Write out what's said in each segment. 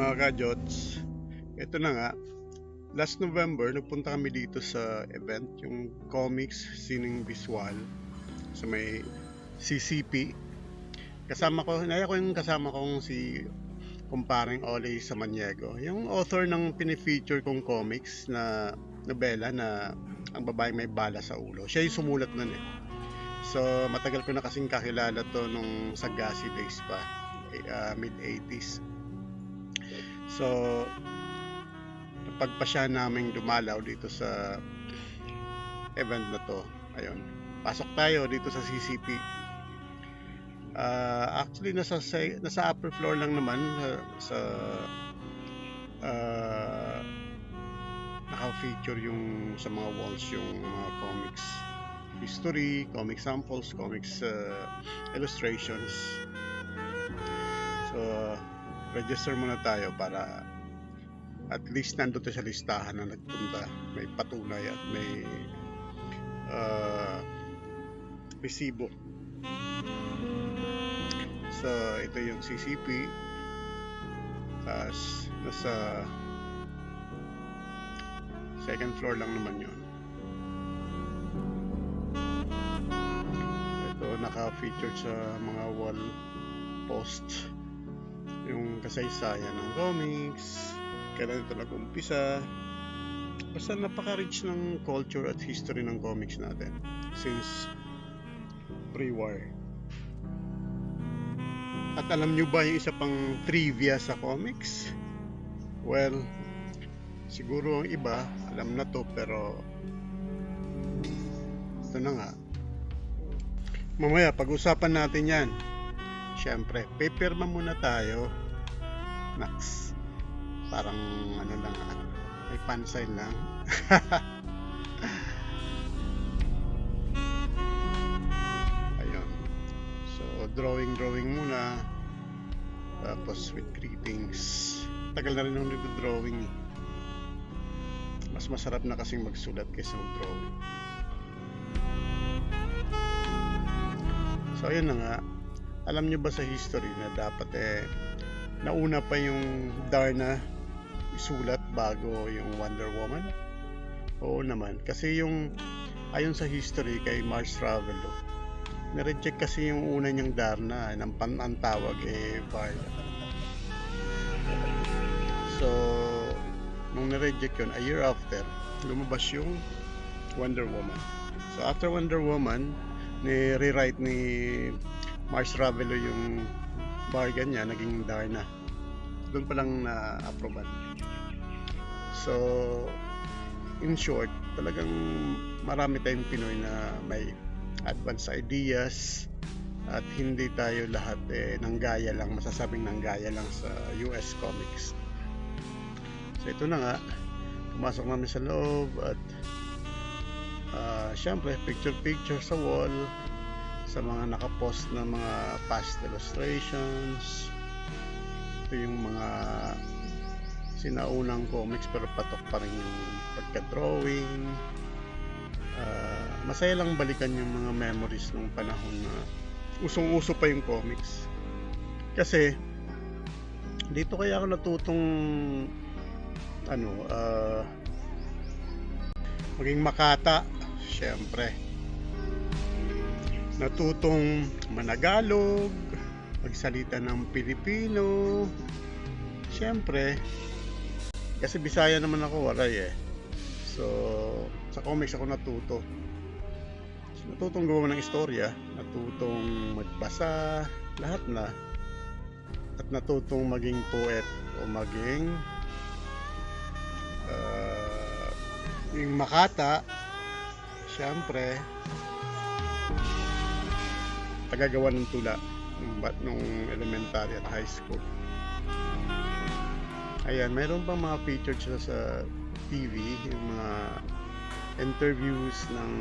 Mga ka-Jots, ito na nga, last November nagpunta kami dito sa event, yung comics sining visual sa may CCP. Naya ko yung kasama kong si kumparing Ole Samaniego, yung author ng pinifeature kong comics na nobela na ang babaeng may bala sa ulo. Siya yung sumulat nun eh. So matagal ko na kasing kakilala to nung Sagasi days pa, mid-80s. So napagpasya namin dumalaw dito sa event na to. Ayun, pasok tayo dito sa CCP. Actually nasa upper floor lang naman sa naka-feature yung sa mga walls yung mga comics history, comic samples, comics illustrations. So register muna tayo para at least nandun sa listahan na nagpunta, may patunay at may resibo. So ito yung CCP, nasa second floor lang naman yun. Ito naka-featured sa mga wall posts yung kasaysayan ng comics, kailan ito nag-umpisa. Basta napaka-rich ng culture at history ng comics natin since pre-war. At alam nyo ba yung isa pang trivia sa comics? Well, siguro ang iba alam na to, pero ito na nga. Mamaya pag-usapan natin yan. Siyempre, pipirma muna tayo. Max, parang ano lang, may pansign lang. Ayun. So, drawing muna. Tapos with greetings. Tagal na rin akong nag-drawing. Mas masarap na kasing magsulat kaysa mag-drawing. So, ayun na nga. Alam nyo ba sa history na dapat nauna pa yung Darna isulat bago yung Wonder Woman? Oo naman, kasi yung ayon sa history kay Mars Ravelo, na-reject kasi yung una niyang Darna ng ang tawag Varda. So nung na-reject yun, a year after lumabas yung Wonder Woman. So after Wonder Woman, ni-rewrite ni Mars Ravelo yung bargain niya, naging Darna. Doon pa lang na-aproban. So, in short, talagang marami tayong Pinoy na may advanced ideas at hindi tayo lahat nanggaya lang, masasabing nanggaya lang sa US comics. So, ito na nga. Pumasok namin sa loob at syempre, picture sa wall, sa mga nakapost na mga past illustrations. Ito yung mga sinaunang comics pero patok pa rin yung pagka-drawing. Masaya lang balikan yung mga memories ng panahon na usong-uso pa yung comics. Kasi dito kaya ako natutong maging makata, syempre. Natutong managalog, magsalita ng Pilipino. Siyempre, kasi Bisaya naman ako, waray So, sa comics ako natuto. So, natutong gawa ng istorya, natutong magbasa, lahat na. At natutong maging poet o maging yung makata, siyempre, tagagawa ng tula nung elementary at high school. Ayan, mayroon pang mga featured sila sa TV, yung mga interviews ng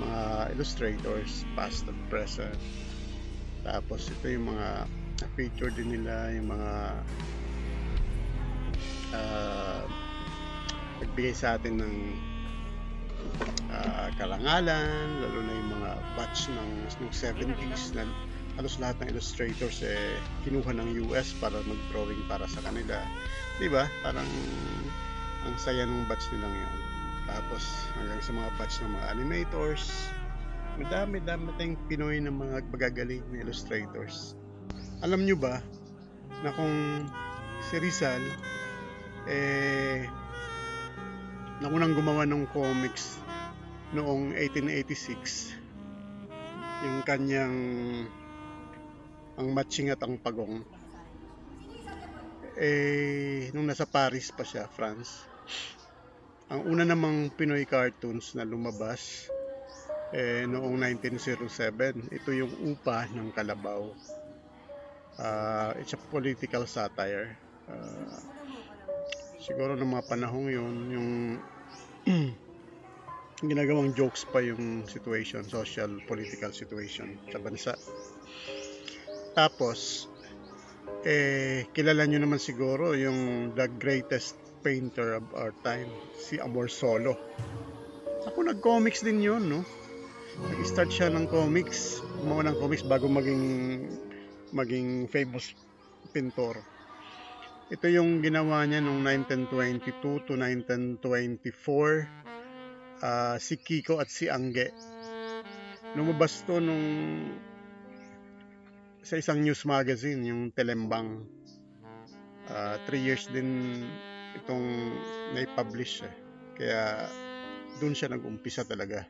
mga illustrators past at present. Tapos ito yung mga featured din nila, yung mga nagbigay sa atin ng karangalan, lalo na yung mga batch ng 70s na halos lahat ng illustrators kinuha ng US para mag-drawing para sa kanila. 'Di ba? Parang ang saya ng batch nilang 'yon. Tapos hanggang sa mga batch ng mga animators, madami tayong Pinoy na mga magagaling na illustrators. Alam nyo ba na kung si Rizal naunang gumawa ng comics noong 1886, yung kanyang Ang Matching at ang Pagong, nung nasa Paris pa siya, France. Ang una namang Pinoy cartoons na lumabas noong 1907, ito yung Upa ng Kalabaw. It's a political satire. Siguro ng mga panahong yun, yung ginagawang jokes pa yung situation, social, political situation sa bansa. Tapos, kilala nyo naman siguro yung the greatest painter of our time, si Amorsolo. Ako nag-comics din yun, no? Nag-start siya ng comics, gumawa ng comics bago maging famous pintor. Ito yung ginawa niya noong 1922 to 1924. Si Kiko at si Angge. Lumabas to sa isang news magazine, yung Telembang. 3 years din itong na-publish. Kaya doon siya nag-umpisa talaga.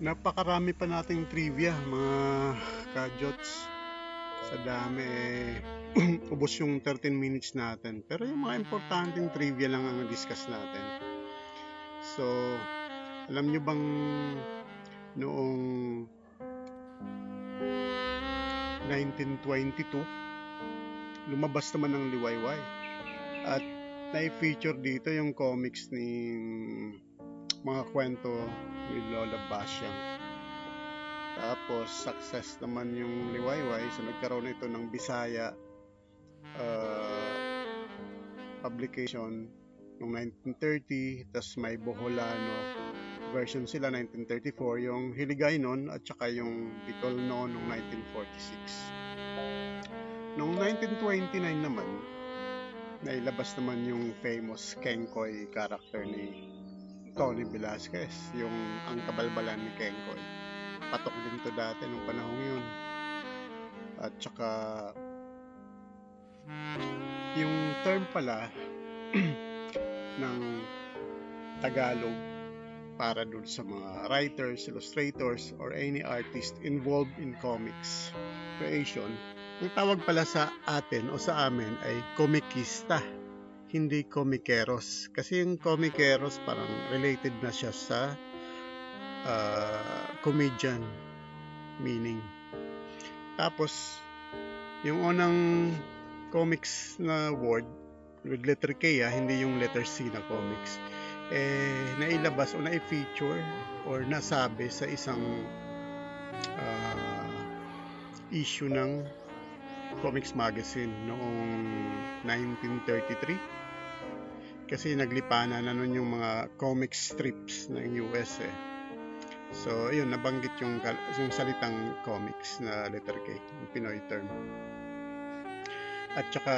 Napakarami pa nating trivia, mga kajots. Sa dami ubos yung 13 minutes natin. Pero yung mga importanteng trivia lang ang discuss natin. So, alam nyo bang noong 1922, lumabas naman ng Liwayway. At na-feature dito yung comics ni mga kwento ni Lola Basyang. Tapos, success naman yung Liwayway. So, nagkaroon ito ng Bisaya publication noong 1930. Tapos may Boholano version sila 1934, yung Hiligay noon at saka yung Bicol noon noong 1946. Noong 1929 naman, nailabas naman yung famous Kengkoy character ni Tony Velasquez, yung Ang Kabalbalan ni Kengkoy. Patok din to dati nung panahon yun. At saka yung term pala ng Tagalog para dun sa mga writers, illustrators, or any artist involved in comics creation, ang tawag pala sa atin o sa amin ay komikista, hindi komikeros. Kasi yung komikeros parang related na siya sa comedian meaning. Tapos, yung unang comics na word with letter K, hindi yung letter C na comics, nailabas o na-feature or nasabi sa isang issue ng comics magazine noong 1933. Kasi naglipanan na nun yung mga comic strips ng US. So, yun, nabanggit yung salitang comics na letter K, yung Pinoy term. At saka,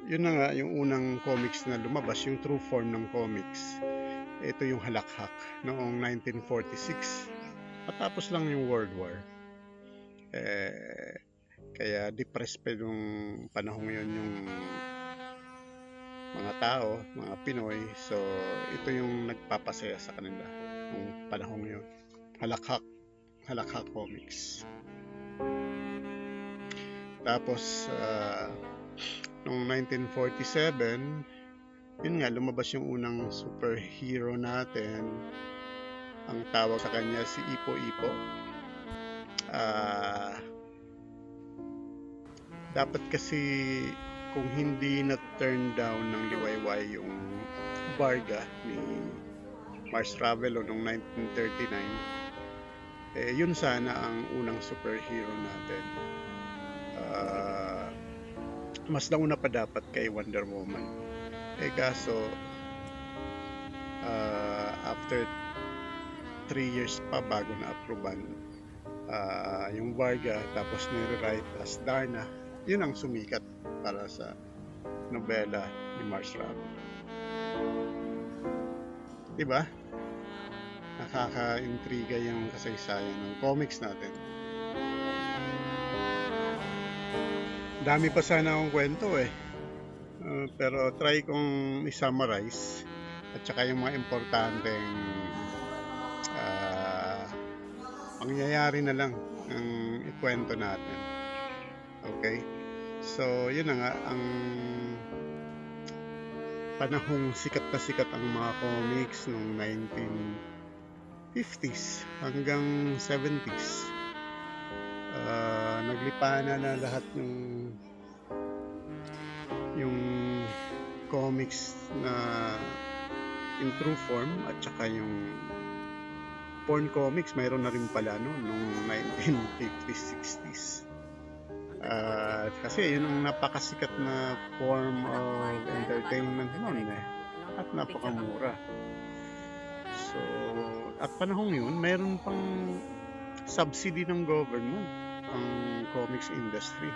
yun na nga, yung unang comics na lumabas, yung true form ng comics. Ito yung Halakhak noong 1946. Matapos lang yung World War. Kaya depressed pa yung panahon yun yung mga tao, mga Pinoy. So, ito yung nagpapasaya sa kanila yung panahon yun. Halakhak Comics. Tapos, noong 1947, yun nga, lumabas yung unang superhero natin. Ang tawag sa kanya si Ipo-Ipo. Dapat kasi kung hindi na turn down ng Liwayway yung Barga ni Mars Ravelo noong 1939, yun sana ang unang superhero natin. Mas nauna pa dapat kay Wonder Woman. Kaso after 3 years pa bago na-approban yung Varga, tapos nire-write as Darna. Yun ang sumikat para sa nobela ni Mars Ravel. Diba? Nakaka-intriga yung kasaysayan ng comics natin. Dami pa sana akong kwento pero try kong i-summarize at saka yung mga importanteng pangyayari na lang ang ikwento natin. Okay? So, yun na nga, ang panahong sikat na sikat ang mga comics noong 1950s hanggang 70s. Naglipana na lahat yung comics na in true form at saka yung porn comics mayroon na rin pala noong 1950s, 60s. Kasi yun ang napakasikat na form of entertainment noon at napakamura. So, at panahong yun, mayroon pang subsidy ng government ang comics industry.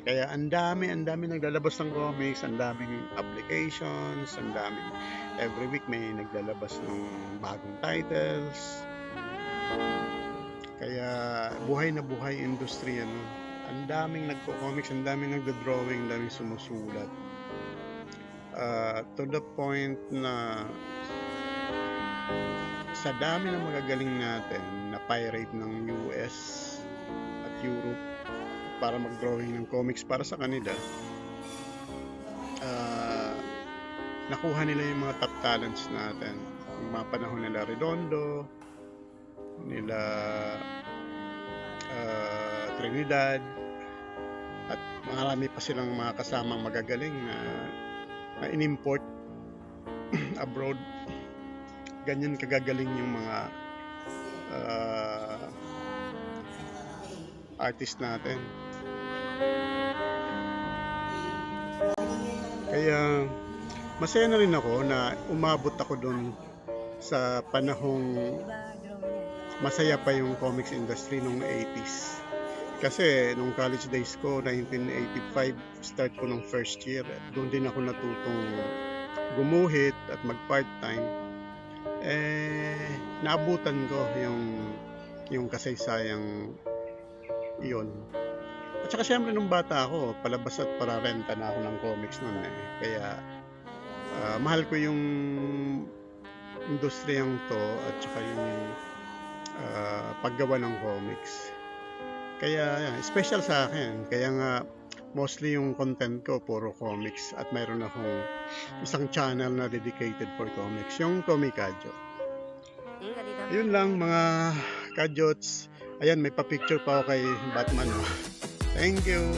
Kaya ang dami naglalabas ng comics, ang daming applications, ang daming every week may naglalabas ng bagong titles. Kaya buhay na buhay industriya nun. Ang daming nagko-comics, ang daming nagdo-drawing, ang daming sumusulat. To the point na sa dami ng magagaling natin na pirate ng US at Europe para mag-drawing ng comics para sa kanila, nakuha nila yung mga top talents natin. Yung mga panahon nila Redondo, nila Trinidad, at marami pa silang mga kasamang magagaling na in-import abroad. Ganyan kagagaling yung mga artist natin. Kaya masaya na rin ako na umabot ako doon sa panahong masaya pa yung comics industry nung 80s. Kasi nung college days ko, 1985, start ko nung first year. Doon din ako natutong gumuhit at mag-part-time. Naabutan ko yung kasaysayang iyon. At saka siyempre nung bata ako, palabas at pararenta na ako ng comics noon Kaya mahal ko yung industriyang to at saka yung paggawa ng comics. Kaya special sa akin. Kaya nga mostly yung content ko puro comics at mayroon akong isang channel na dedicated for comics, yung Tommy Kadyo. Yun lang mga Kadyots. Ayan, may pa-picture pa ako kay Batman. Thank you.